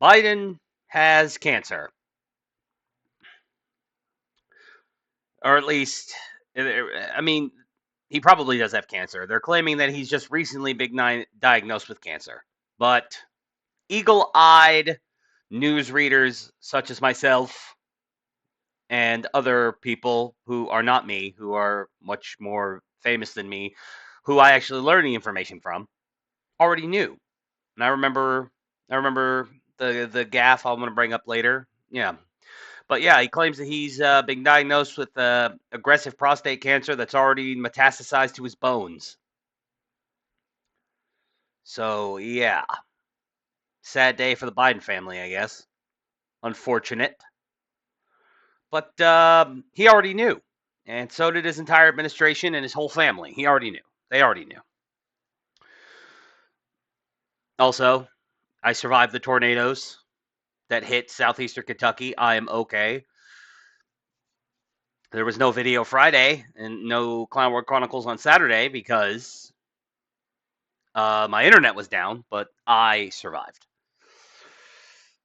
Biden has cancer, or at least, I mean, he probably does have cancer. They're claiming that he's just recently been diagnosed with cancer. But eagle eyed news readers such as myself and other people who are not me, who are much more famous than me, who I actually learned the information from, already knew. And I remember the gaff I'm going to bring up later. Yeah. But yeah, he claims that he's been diagnosed with aggressive prostate cancer that's already metastasized to his bones. So yeah, sad day for the Biden family, I guess. Unfortunate, but he already knew, and so did his entire administration and his whole family. He already knew. They already knew. Also, I survived the tornadoes that hit southeastern Kentucky. I am okay. There was no video Friday and no Clown World Chronicles on Saturday because my internet was down, but I survived.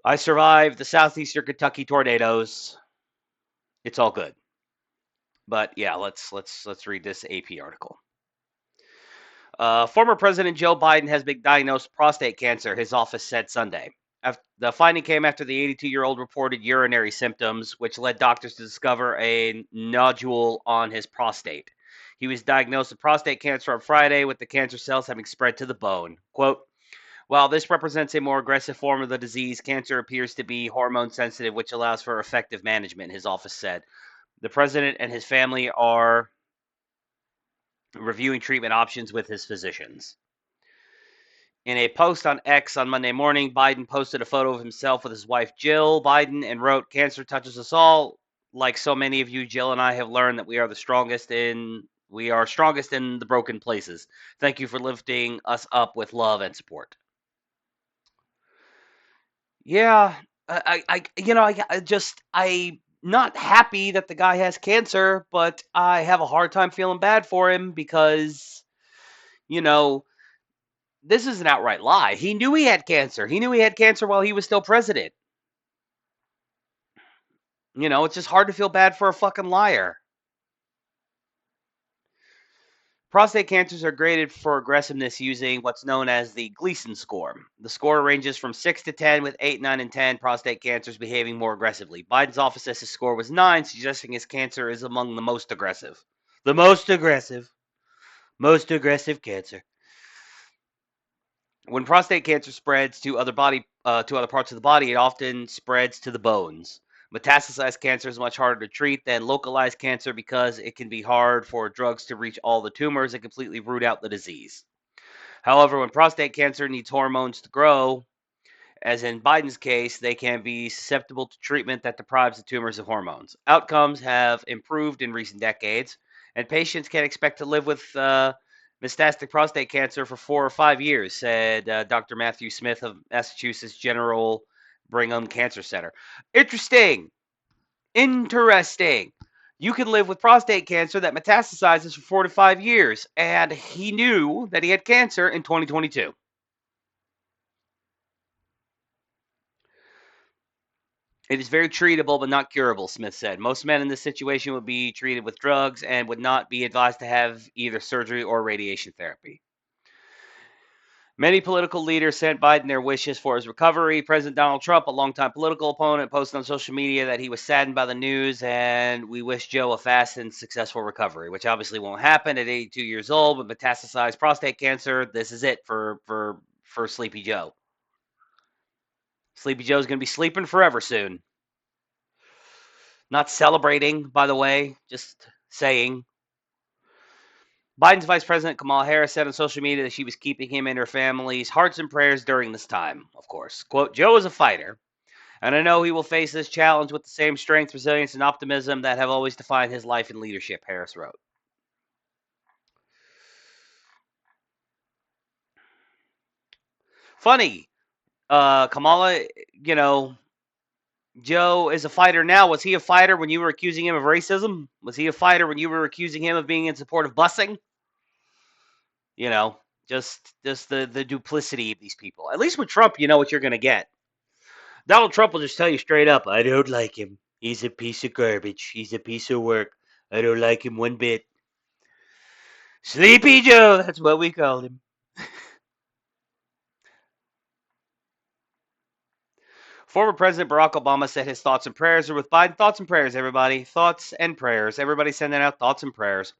I survived the southeastern Kentucky tornadoes. It's all good. But yeah, let's read this AP article. Former President Joe Biden has been diagnosed with prostate cancer, his office said Sunday. The finding came after the 82-year-old reported urinary symptoms, which led doctors to discover a nodule on his prostate. He was diagnosed with prostate cancer on Friday, with the cancer cells having spread to the bone. Quote, while this represents a more aggressive form of the disease, cancer appears to be hormone sensitive, which allows for effective management, his office said. The president and his family are reviewing treatment options with his physicians. In a post on X on Monday morning, Biden posted a photo of himself with his wife Jill Biden and wrote, "Cancer touches us all. Like so many of you, Jill and I have learned that we are strongest in the broken places. Thank you for lifting us up with love and support." Yeah, I'm not happy that the guy has cancer, but I have a hard time feeling bad for him because, you know, this is an outright lie. He knew he had cancer. He knew he had cancer while he was still president. It's just hard to feel bad for a fucking liar. Prostate cancers are graded for aggressiveness using what's known as the Gleason score. The score ranges from 6 to 10, with 8, 9, and 10 prostate cancers behaving more aggressively. Biden's office says his score was 9, suggesting his cancer is among the most aggressive. The most aggressive cancer. When prostate cancer spreads to other parts of the body, it often spreads to the bones. Metastasized cancer is much harder to treat than localized cancer because it can be hard for drugs to reach all the tumors and completely root out the disease. However, when prostate cancer needs hormones to grow, as in Biden's case, they can be susceptible to treatment that deprives the tumors of hormones. Outcomes have improved in recent decades, and patients can expect to live with metastatic prostate cancer for 4 or 5 years, said Dr. Matthew Smith of Massachusetts General Brigham Cancer Center. Interesting. Interesting. You can live with prostate cancer that metastasizes for 4 to 5 years, and he knew that he had cancer in 2022. It is very treatable, but not curable, Smith said. Most men in this situation would be treated with drugs and would not be advised to have either surgery or radiation therapy. Many political leaders sent Biden their wishes for his recovery. President Donald Trump, a longtime political opponent, posted on social media that he was saddened by the news and we wish Joe a fast and successful recovery, which obviously won't happen at 82 years old with metastasized prostate cancer. This is it for Sleepy Joe. Sleepy Joe's going to be sleeping forever soon. Not celebrating, by the way, just saying. Biden's Vice President Kamala Harris said on social media that she was keeping him and her family's hearts and prayers during this time, of course. Quote, Joe is a fighter, and I know he will face this challenge with the same strength, resilience, and optimism that have always defined his life and leadership, Harris wrote. Funny, Kamala, Joe is a fighter now. Was he a fighter when you were accusing him of racism? Was he a fighter when you were accusing him of being in support of busing? You know, just the duplicity of these people. At least with Trump, you know what you're going to get. Donald Trump will just tell you straight up, I don't like him. He's a piece of garbage. He's a piece of work. I don't like him one bit. Sleepy Joe, that's what we called him. Former President Barack Obama said his thoughts and prayers are with Biden. Thoughts and prayers, everybody. Thoughts and prayers. Everybody sending out thoughts and prayers.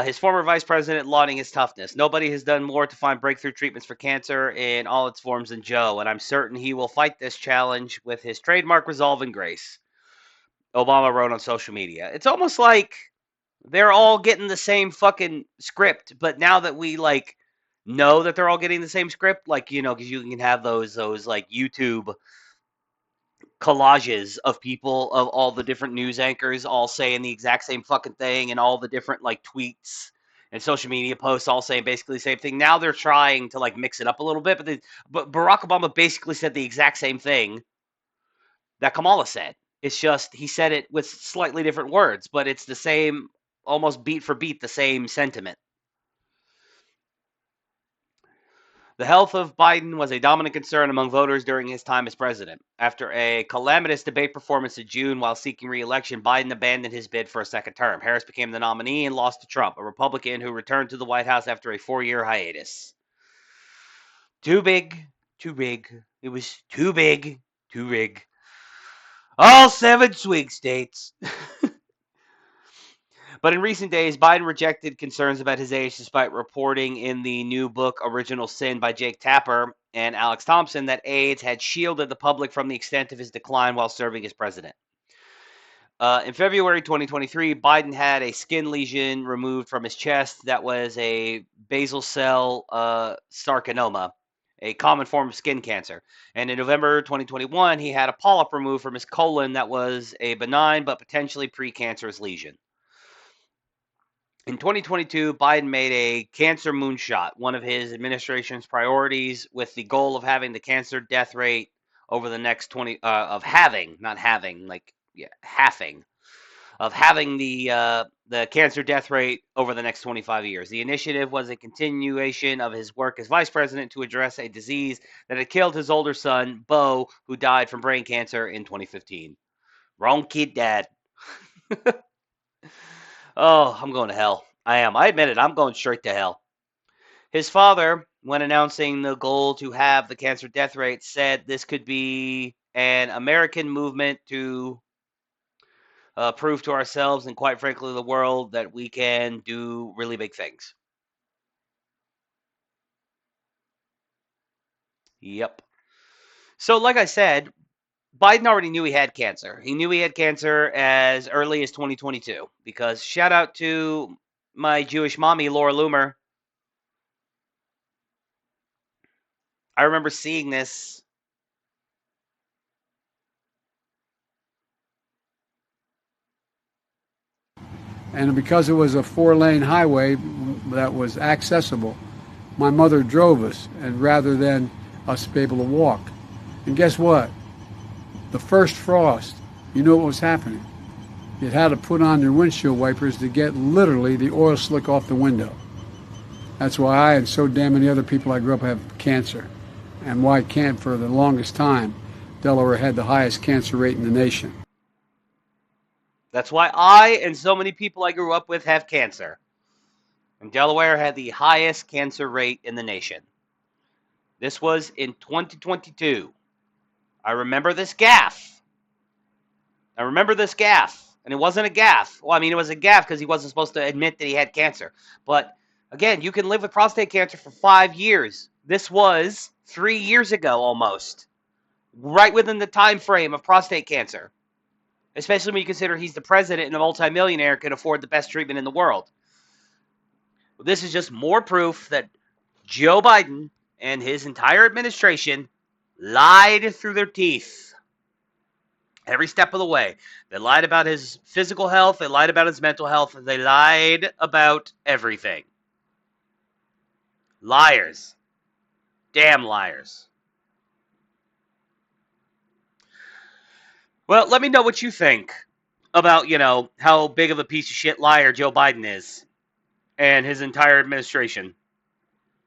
His former vice president lauding his toughness. Nobody has done more to find breakthrough treatments for cancer in all its forms than Joe, and I'm certain he will fight this challenge with his trademark resolve and grace. Obama wrote on social media. It's almost like they're all getting the same fucking script, but now that we like know that they're all getting the same script, like because you can have those like YouTube collages of people of all the different news anchors all saying the exact same fucking thing, and all the different like tweets and social media posts all saying basically the same thing. Now they're trying to like mix it up a little bit, but Barack Obama basically said the exact same thing that Kamala said. It's just he said it with slightly different words, but it's the same, almost beat for beat, the same sentiment. The health of Biden was a dominant concern among voters during his time as president. After a calamitous debate performance in June while seeking re-election, Biden abandoned his bid for a second term. Harris became the nominee and lost to Trump, a Republican who returned to the White House after a 4-year hiatus. Too big, too big. It was too big, too big. All 7 swing states. But in recent days, Biden rejected concerns about his age despite reporting in the new book Original Sin by Jake Tapper and Alex Thompson that AIDS had shielded the public from the extent of his decline while serving as president. In February 2023, Biden had a skin lesion removed from his chest that was a basal cell sarcoma, a common form of skin cancer. And in November 2021, he had a polyp removed from his colon that was a benign but potentially precancerous lesion. In 2022, Biden made a cancer moonshot, one of his administration's priorities, with the goal of having the cancer death rate over the next 20 of having, not having, like halving, of having the cancer death rate over the next 25 years. The initiative was a continuation of his work as vice president to address a disease that had killed his older son, Beau, who died from brain cancer in 2015. Wrong kid, Dad. Oh, I'm going to hell. I am. I admit it. I'm going straight to hell. His father, when announcing the goal to have the cancer death rate, said this could be an American movement to prove to ourselves and, quite frankly, the world that we can do really big things. Yep. So, like I said, Biden already knew he had cancer. He knew he had cancer as early as 2022 because shout out to my Jewish mommy, Laura Loomer. I remember seeing this. And because it was a 4-lane highway that was accessible, my mother drove us, and rather than us be able to walk. And guess what? The first frost, you know what was happening? You had to put on your windshield wipers to get literally the oil slick off the window. That's why I and so damn many other people I grew up have cancer. And why can't, for the longest time, Delaware had the highest cancer rate in the nation. That's why I and so many people I grew up with have cancer. And Delaware had the highest cancer rate in the nation. This was in 2022. I remember this gaffe. And it wasn't a gaffe. Well, I mean, it was a gaffe because he wasn't supposed to admit that he had cancer. But again, you can live with prostate cancer for 5 years. This was 3 years ago almost. Right within the time frame of prostate cancer. Especially when you consider he's the president and a multimillionaire, can afford the best treatment in the world. This is just more proof that Joe Biden and his entire administration lied through their teeth. Every step of the way. They lied about his physical health. They lied about his mental health. They lied about everything. Liars. Damn liars. Well, let me know what you think about, how big of a piece of shit liar Joe Biden is and his entire administration.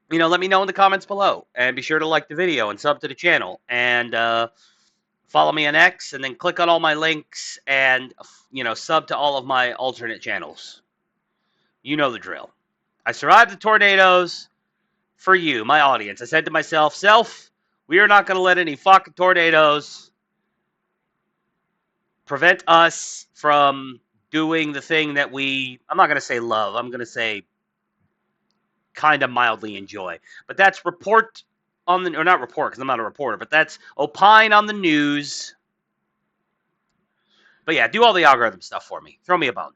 Let me know in the comments below. And be sure to like the video and sub to the channel. And Follow me on X, and then click on all my links and, sub to all of my alternate channels. You know the drill. I survived the tornadoes for you, my audience. I said to myself, we are not going to let any fucking tornadoes prevent us from doing the thing that I'm not going to say love, I'm going to say kind of mildly enjoy. But that's report on the, or not report because I'm not a reporter, but that's opine on the news. But yeah, do all the algorithm stuff for me. Throw me a bone.